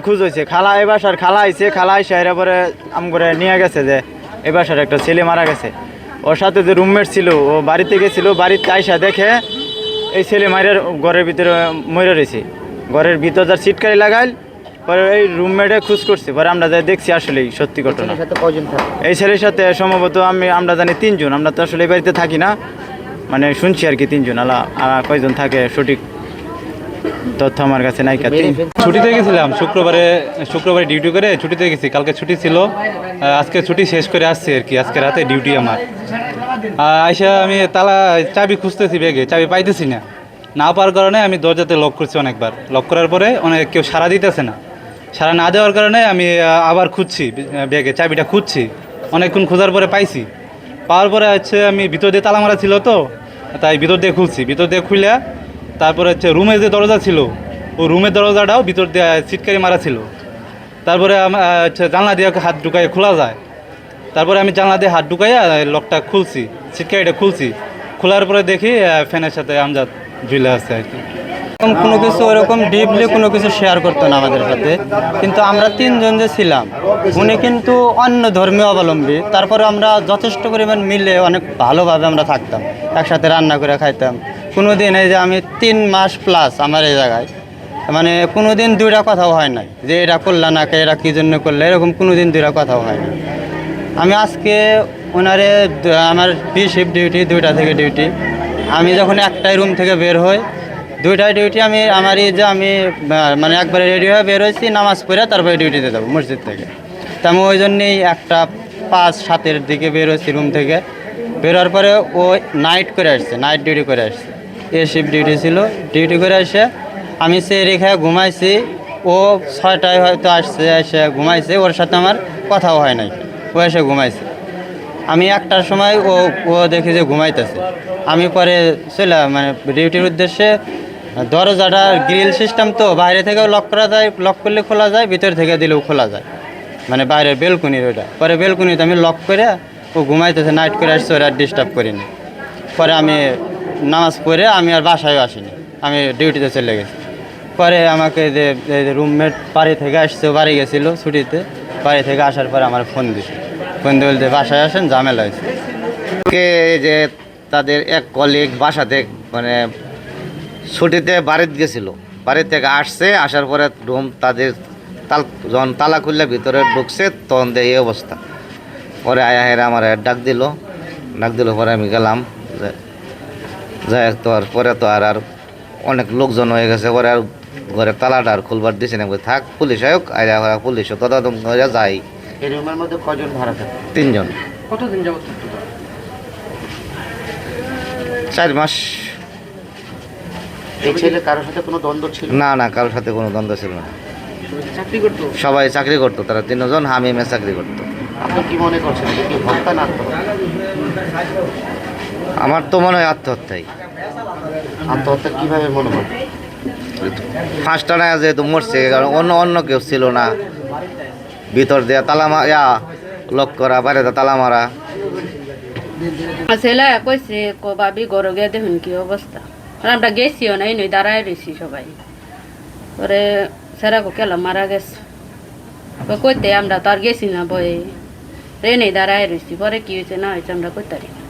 খুঁজ হয়েছে খালা এই বাসার খালা আইছে, খালা আইসা এরা পরে আম করে নিয়ে গেছে যে এই বাসার একটা ছেলে মারা গেছে। ওর সাথে যে রুমমেট ছিল ও বাড়িতে গেছিল, বাড়িতে আইসা দেখে এই ছেলে মাইরের ঘরের ভিতরে মরে রয়েছে। ঘরের ভিতর যার সিটকারি লাগাইল, পরে এই রুমমেটে খোঁজ করছে, পরে আমরা যাই দেখছি আসলেই সত্যি ঘটনা। এই ছেলের সাথে সম্ভবত আমরা জানি 3 জন। আমরা তো আসলে এই বাড়িতে থাকি না, মানে শুনছি আর কি 3 জন। কয়জন থাকে সঠিক তথ্য আমার কাছে নাই। ছুটিতে গেছিলাম শুক্রবারে ডিউটি করে ছুটিতে গেছি। কালকে ছুটি ছিল, আজকে ছুটি শেষ করে আসছি আর কি। আজকে রাতে ডিউটি আমার। আইসা আমি চাবি খুঁজতেছি, ব্যাগে চাবি পাইতেছি না পাওয়ার কারণে আমি দরজাতে লক করছি অনেকবার। লক করার পরে কেউ সাড়া দিতেছে না। সাড়া না দেওয়ার কারণে আমি আবার খুঁজছি, ব্যাগে চাবিটা খুঁজছি। অনেকক্ষণ খোঁজার পরে পাওয়ার পরে আমি ভিতর দিয়ে তালা মারা ছিল তো, তাই ভিতর দিয়ে খুলছি। ভিতর দিয়ে খুলে তারপরে রুমে যে দরজা ছিল, ও রুমের দরজাটাও ভিতর দিয়ে সিটকারি মারা ছিল। তারপরে জানলা দিয়ে হাত ঢুকাই খোলা যায়। তারপরে আমি জানলা দিয়ে হাত ঢুকাইয়া লকটা খুলছি, সিটকারিটা খুলছি। খোলার পরে দেখি ফ্যানের সাথে আমজাদ ঝুলে আছে আর কি। কোনো কিছু ওরকম ডিপলি কোনো কিছু শেয়ার করতো না আমাদের সাথে। কিন্তু আমরা 3 জন যে ছিলাম, উনি কিন্তু অন্য ধর্মীয় অবলম্বী। তারপরে আমরা যথেষ্ট পরিমাণ মিলে অনেক ভালোভাবে আমরা থাকতাম, একসাথে রান্না করে খাইতাম। কোনো দিন এই যে আমি 3 মাস প্লাস আমার এই জায়গায়, মানে কোনো দিন 2টা কথাও হয় নাই যে এটা করলা না কে, এরা কী জন্য করলে, এরকম কোনো দিন 2টা কথাও হয় না। আমি আজকে ওনারে আমার শিফট ডিউটি, 2টা থেকে ডিউটি। আমি যখন একটাই রুম থেকে বের হই, 2টায় ডিউটি, আমি মানে একবারে রেডি হয়ে বের হয়েছি, নামাজ পড়ে তারপরে ডিউটিতে যাবো মসজিদ থেকে। তা আমি ওই জন্যেই 1:05-7-এর দিকে বের হয়েছি রুম থেকে। বেরোর পরে ও নাইট ডিউটি করে আসছে। শিফট ডিউটি ছিল, ডিউটি করে এসে আমি সে রেখে ঘুমাইছি। ও 6টায় হয়তো এসে ঘুমাইছে, ওর সাথে আমার কথাও হয় নাই। ও এসে ঘুমাইছে। আমি 1টার সময় ও দেখি যে ঘুমাইতেছে। আমি পরে মানে ডিউটির উদ্দেশ্যে, দরজাটা গ্রিল সিস্টেম তো, বাইরে থেকেও লক করা যায়, লক করলে খোলা যায়, ভিতর থেকে দিলেও খোলা যায়, মানে বাইরের বেলকুনির ওইটা। পরে বেলকুনিতে আমি লক করে, ও ঘুমাইতেছে, নাইট করে আসছে, ওরা ডিস্টার্ব করিনি। পরে আমি নামাজ পড়ে আমি আর বাসায়ও আসিনি, আমি ডিউটিতে চলে গেছি। পরে আমাকে যে রুমমেট বাড়ি থেকে আসছে, বাড়ি গেছিলো ছুটিতে, বাড়ি থেকে আসার পরে আমার ফোন দিয়ে বলতে বাসায় আসেন, ঝামেলা হয়েছে। যে তাদের এক কলিগ বাসাতে মানে ছুটিতে বাড়িতে গেছিলো, বাড়ি থেকে আসার পরে রুম তাদের যখন তালা খুললে ভিতরে ঢুকছে, তখন এই অবস্থা। পরে আয়া আমার ডাক দিল পরে আমি গেলাম। যাই তো আর পরে তো আর অনেক লোকজন হয়ে গেছে। পরে আর ঘরের তালাটা আর খুলবার দিছে না, থাক পুলিশ আয়োগ আয়া পুলিশও তদারক হয়ে যাই। এই রুমের মধ্যে কজন ভাড়া থাকে? 3 জন। কতদিন যাবত? 4 মাস। এই ছেলে কারোর সাথে কোনো দ্বন্দ্ব ছিল না, কারোর সাথে কোনো দ্বন্দ্ব ছিল না। চাকরি করতো? সবাই চাকরি করতো, তারা 3 জন হামিমে চাকরি করতো। আপনি কি মনে করছেন, কি হত্যা না আত্মহত্যা? আমার তো মনে হয় আত্মহত্যাই। আত্মহত্যা কিভাবে মনে হয়? ফাঁসটা না যেহেতু মরছে, কারণ অন্য কেউ ছিল না। ভিতর দিয়ে তালা লক করা, বাইরে তালা মারা। ছেলে কইছে ভাবি ঘর গিয়ে দেখুন কি অবস্থা। আমরা গেছিও না, এই নই দাঁড়ায় রয়েছি সবাই। পরে সেরাকো কেলা মারা গেছে। কইতে আমরা তো আর গেছি না, বয়ে রে নেই দাঁড়ায় রয়েছি। পরে কি হয়েছে না হয়েছে আমরা কইতে পারি না।